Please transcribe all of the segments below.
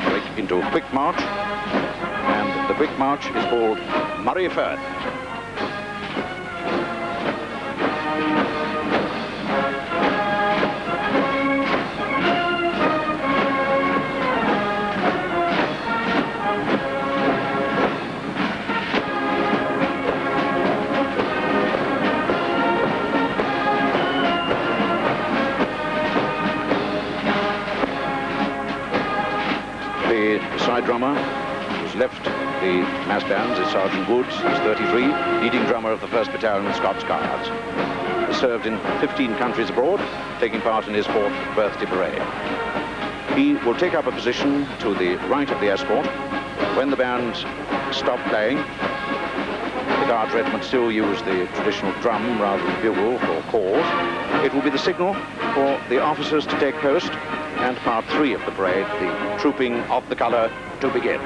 break into quick march, and the quick march is called Murray Firth. The side drummer who's left the mass bands is Sergeant Woods. He's 33, leading drummer of the 1st Battalion of Scots Guards. He served in 15 countries abroad, taking part in his 4th birthday parade. He will take up a position to the right of the escort. When the bands stop playing, the Guards regiment still use the traditional drum rather than bugle for calls. It will be the signal for the officers to take post and part 3 of the parade, the trooping of the colour, to begin.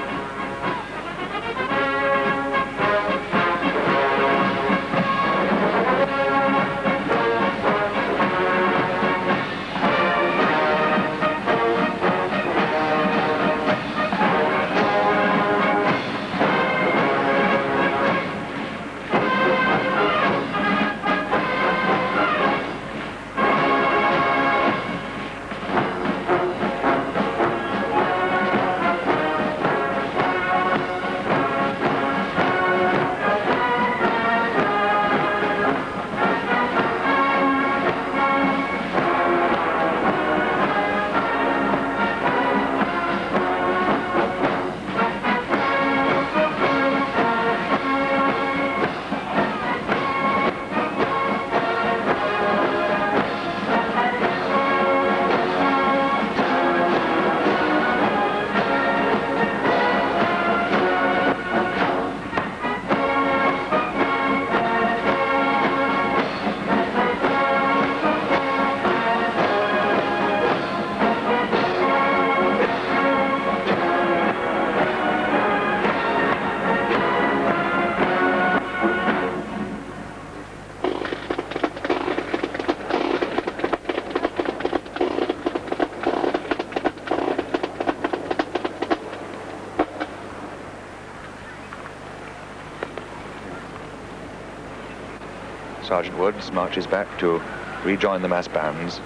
Sergeant Woods marches back to rejoin the mass bands.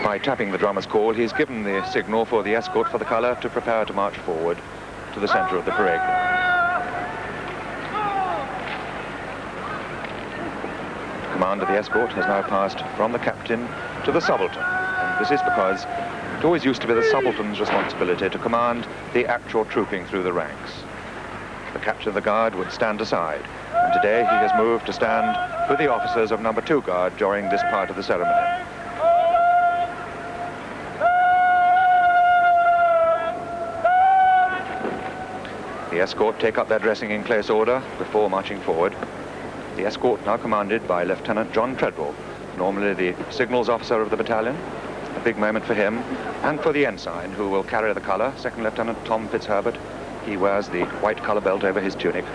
By tapping the drummer's call, he's given the signal for the escort for the colour to prepare to march forward to the centre of the parade. Command of the escort has now passed from the captain to the subaltern, and this is because it always used to be the subaltern's responsibility to command the actual trooping through the ranks. The captain of the guard would stand aside, and today he has moved to stand with the officers of number 2 guard during this part of the ceremony. The escort take up their dressing in place order before marching forward. The escort now commanded by Lieutenant John Treadwell, normally the signals officer of the battalion. A big moment for him, and for the ensign, who will carry the colour, 2nd Lieutenant Tom Fitzherbert. He wears the white colour belt over his tunic.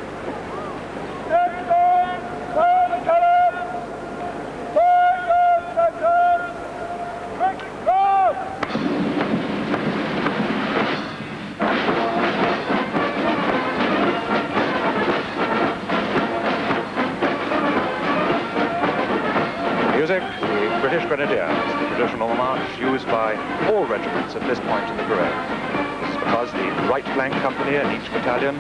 Music, the British Grenadiers, the traditional march used by all regiments at this point in the parade. This is because the right flank company in each battalion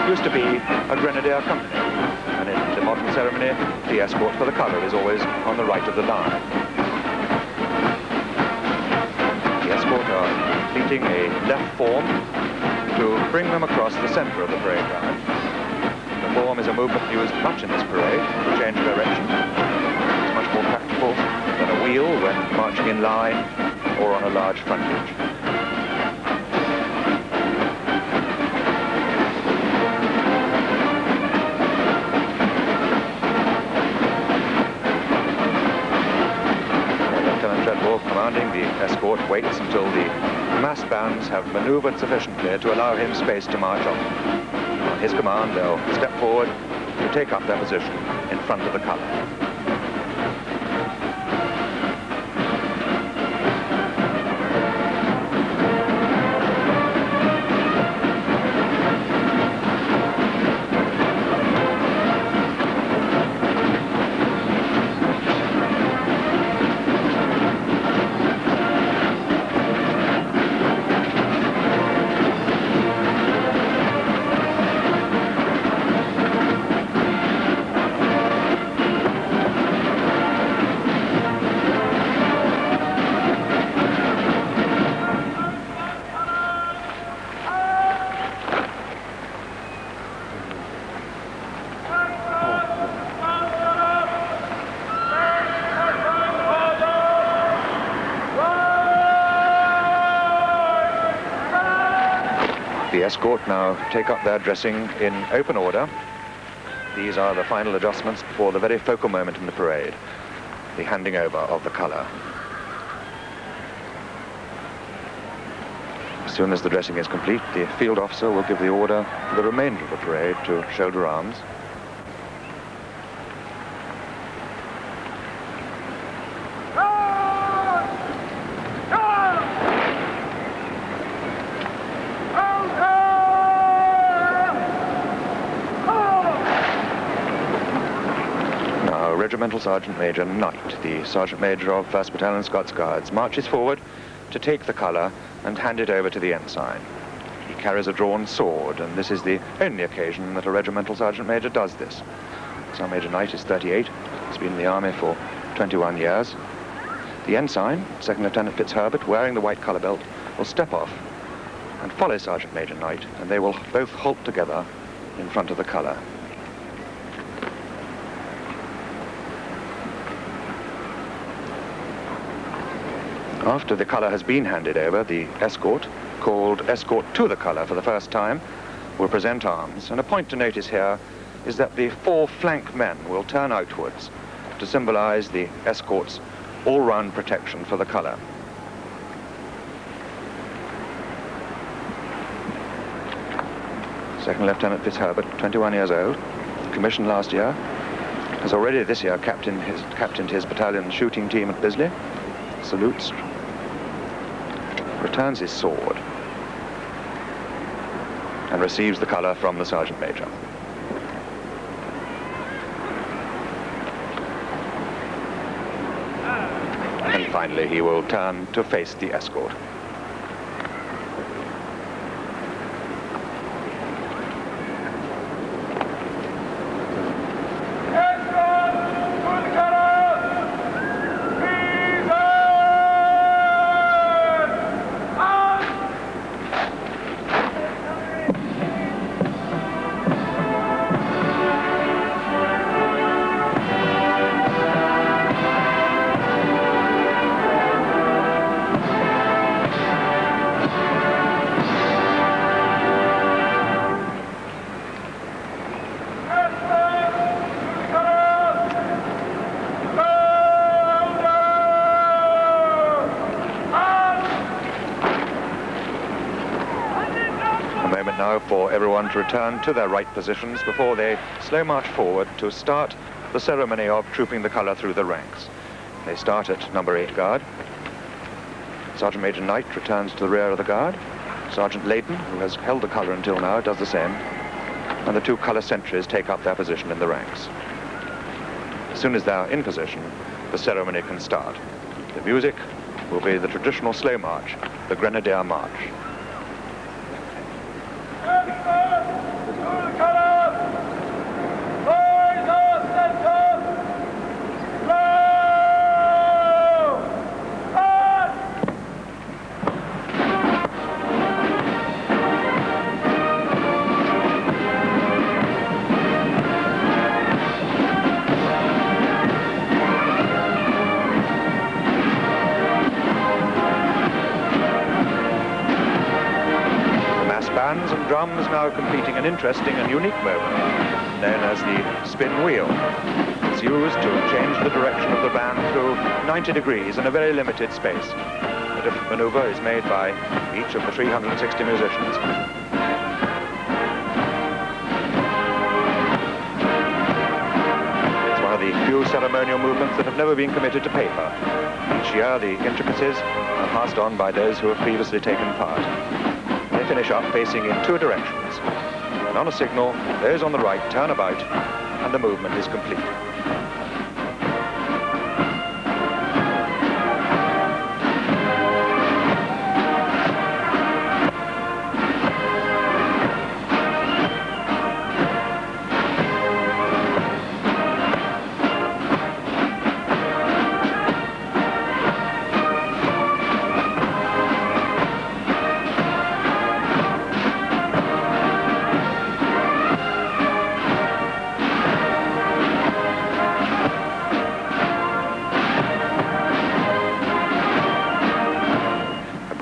used to be a grenadier company, and in the modern ceremony, the escort for the colour is always on the right of the line. The escort are completing a left form to bring them across the centre of the parade ground. The form is a movement used much in this parade to change direction. It's much more practical than a wheel when marching in line or on a large frontage. Lieutenant Treadwell, commanding the escort, waits until the mass bands have manoeuvred sufficiently to allow him space to march on. On his command, they'll step forward to take up their position in front of the colour. The escort now take up their dressing in open order. These are the final adjustments before the very focal moment in the parade, the handing over of the colour. As soon as the dressing is complete, the field officer will give the order for the remainder of the parade to shoulder arms. Now, Regimental Sergeant Major Knight, the Sergeant Major of 1st Battalion Scots Guards, marches forward to take the colour and hand it over to the ensign. He carries a drawn sword, and this is the only occasion that a regimental sergeant major does this. Sergeant Major Knight is 38, he's been in the army for 21 years. The ensign, 2nd Lieutenant Fitzherbert, wearing the white colour belt, will step off and follow Sergeant Major Knight, and they will both halt together in front of the colour. After the colour has been handed over, the escort, called escort to the colour for the first time, will present arms. And a point to notice here is that the 4 flank men will turn outwards to symbolise the escort's all-round protection for the colour. Second Lieutenant Fitzherbert, 21 years old, commissioned last year, has already this year captained his battalion's shooting team at Bisley, salutes, returns his sword, and receives the colour from the Sergeant Major. And finally he will turn to face the escort. Now for everyone to return to their right positions before they slow march forward to start the ceremony of trooping the colour through the ranks. They start at number 8 guard. Sergeant Major Knight returns to the rear of the guard. Sergeant Layton, who has held the colour until now, does the same. And the 2 colour sentries take up their position in the ranks. As soon as they're in position, the ceremony can start. The music will be the traditional slow march, the Grenadier March. Bands and drums now completing an interesting and unique moment known as the spin wheel. It's used to change the direction of the band through 90 degrees in a very limited space. A different maneuver is made by each of the 360 musicians. It's one of the few ceremonial movements that have never been committed to paper. Each year the intricacies are passed on by those who have previously taken part. They finish up facing in 2 directions, and on a signal, those on the right turn about, and the movement is complete.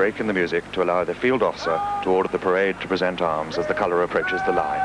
break in the music to allow the field officer to order the parade to present arms as the colour approaches the line.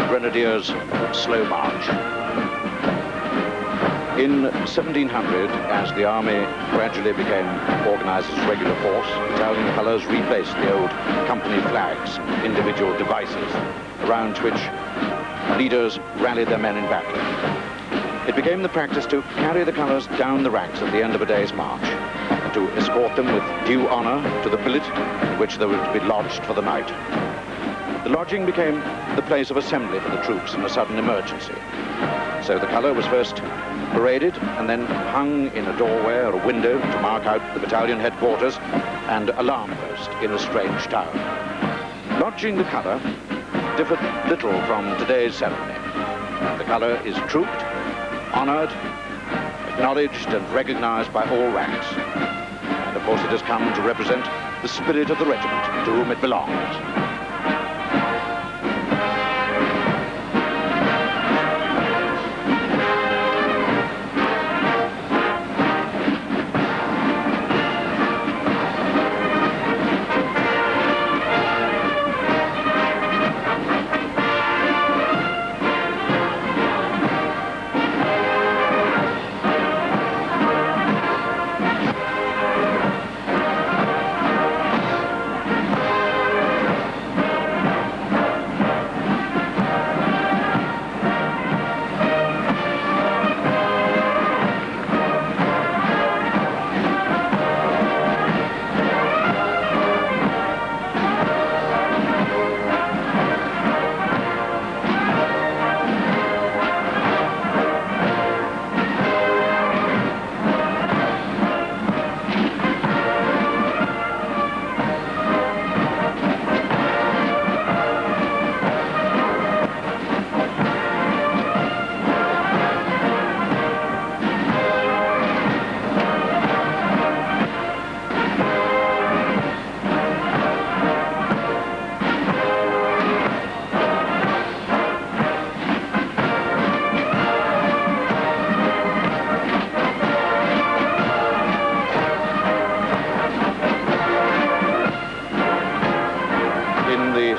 Grenadiers' slow march. In 1700, as the army gradually became organized as a regular force, battalion colours replaced the old company flags, individual devices, around which leaders rallied their men in battle. It became the practice to carry the colours down the ranks at the end of a day's march, and to escort them with due honour to the billet in which they were to be lodged for the night. The lodging became the place of assembly for the troops in a sudden emergency. So the colour was first paraded and then hung in a doorway or a window to mark out the battalion headquarters and alarm post in a strange town. Lodging the colour differed little from today's ceremony. The colour is trooped, honoured, acknowledged and recognised by all ranks. And of course it has come to represent the spirit of the regiment to whom it belongs.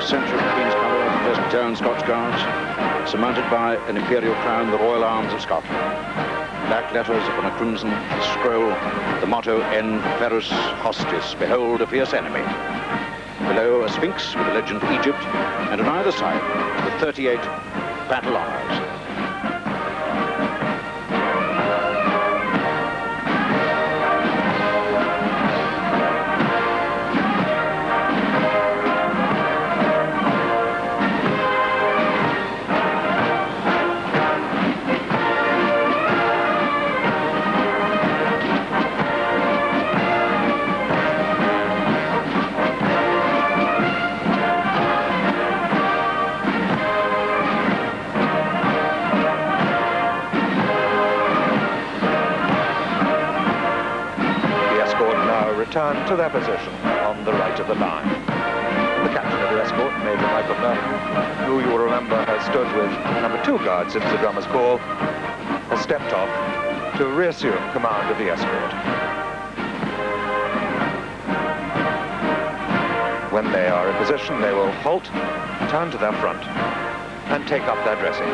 Centre of the Queen's colour, the 1st Battalion Scots Guards, surmounted by an imperial crown, the Royal Arms of Scotland. Black letters upon a crimson scroll, the motto En Ferus Hostis, behold a fierce enemy. Below, a sphinx with the legend Egypt, and on either side, the 38 battle honours. Return to their position on the right of the line. The captain of the escort, Major Michael Burton, who you will remember has stood with number 2 guard since the drummer's call, has stepped off to reassume command of the escort. When they are in position, they will halt, turn to their front, and take up their dressing.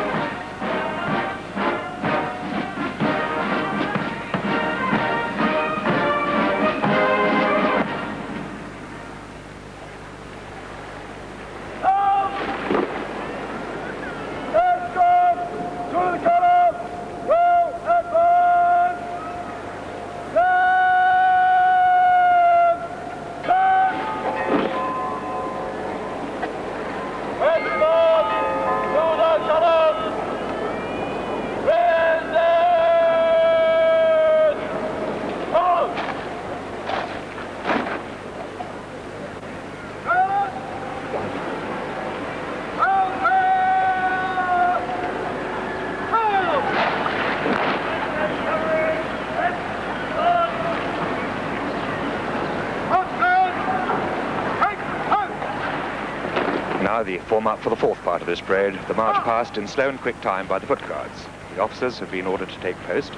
Now the form-up for the fourth part of this parade, the march passed in slow and quick time by the foot guards. The officers have been ordered to take post,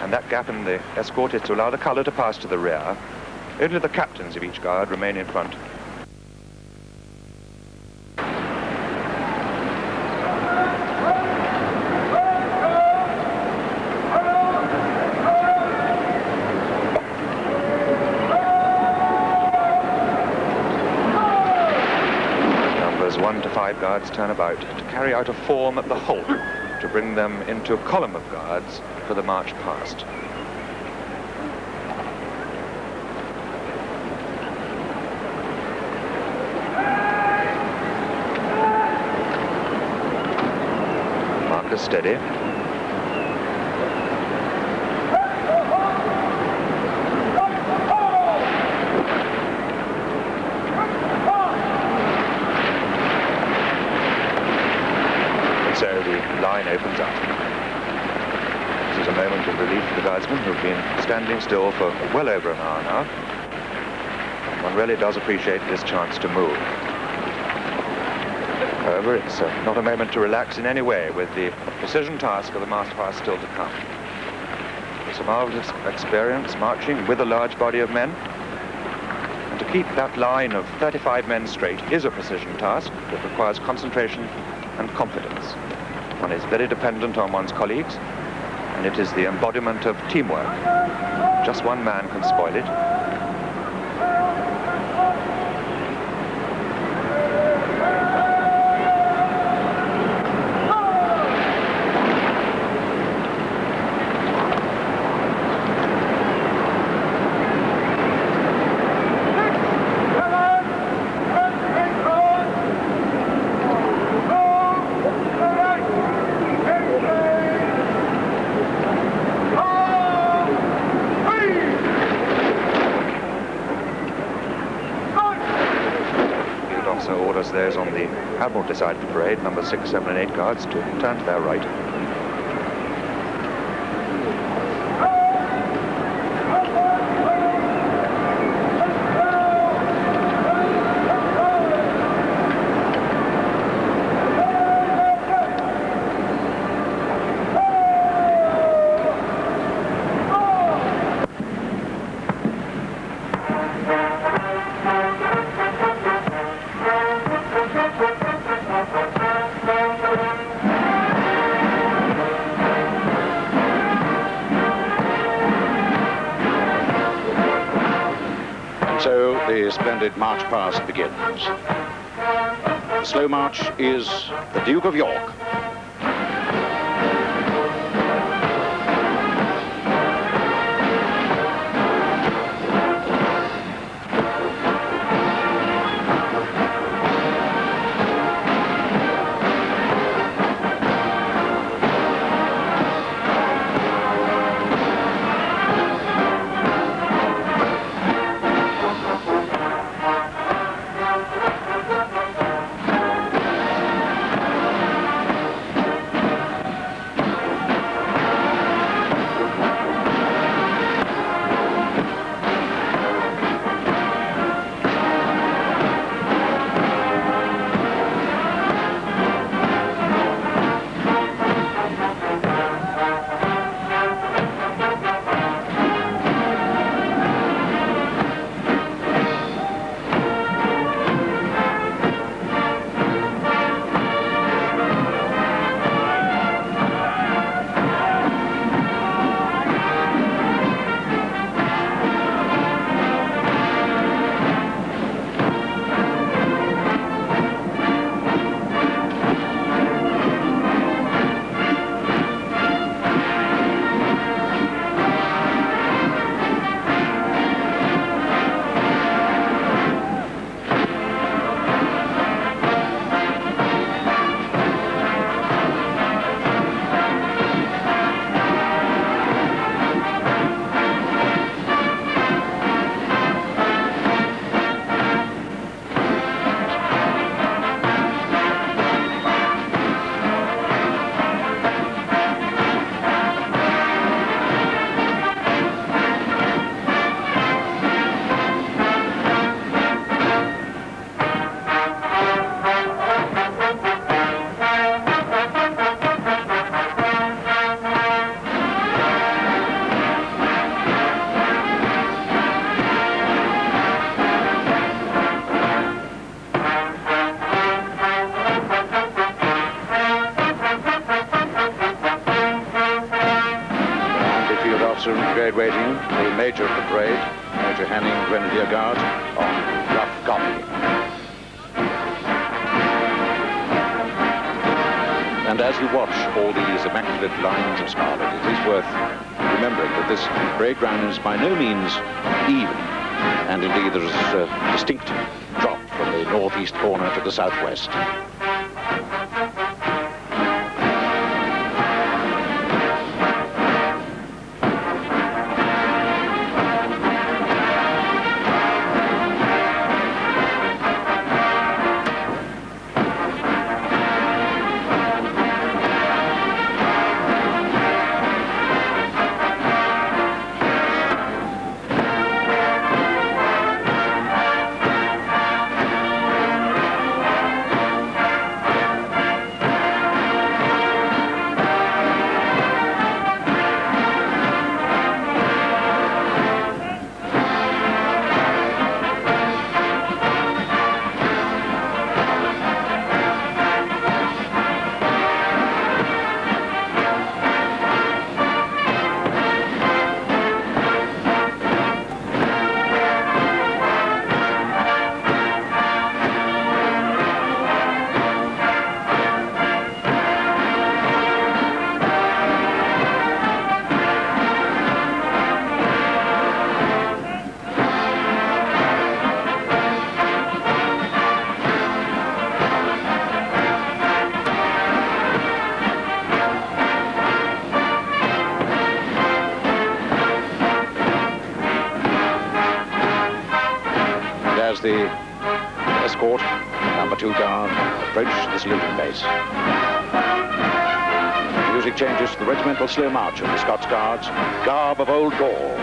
and that gap in the escort is to allow the colour to pass to the rear. Only the captains of each guard remain in front. Numbers 1 to 5 guards turn about to carry out a form at the halt to bring them into a column of guards for the march past. Markers steady. And so the line opens up. This is a moment of relief for the guardsmen who've been standing still for well over an hour now. One really does appreciate this chance to move. However, it's not a moment to relax in any way, with the precision task of the march past still to come. It's a marvelous experience marching with a large body of men, and to keep that line of 35 men straight is a precision task that requires concentration and confidence. One is very dependent on one's colleagues, and it is the embodiment of teamwork. Just one man can spoil it. Orders those on the Admiralty side of the parade, number 6, 7 and 8 guards, to turn to their right. So the splendid march past begins. The slow march is the Duke of York. Major of the parade, Major Hanning, Grenadier Guards, on rough copy. And as you watch all these immaculate lines of scarlet, it is worth remembering that this parade ground is by no means even, and indeed there is a distinct drop from the northeast corner to the southwest. As the escort, number 2 guard, approach the saluting base. The music changes to the regimental slow march of the Scots Guards, garb of old Gaul.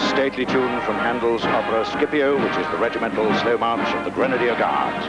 Stately tune from Handel's opera Scipio, which is the regimental slow march of the Grenadier Guards.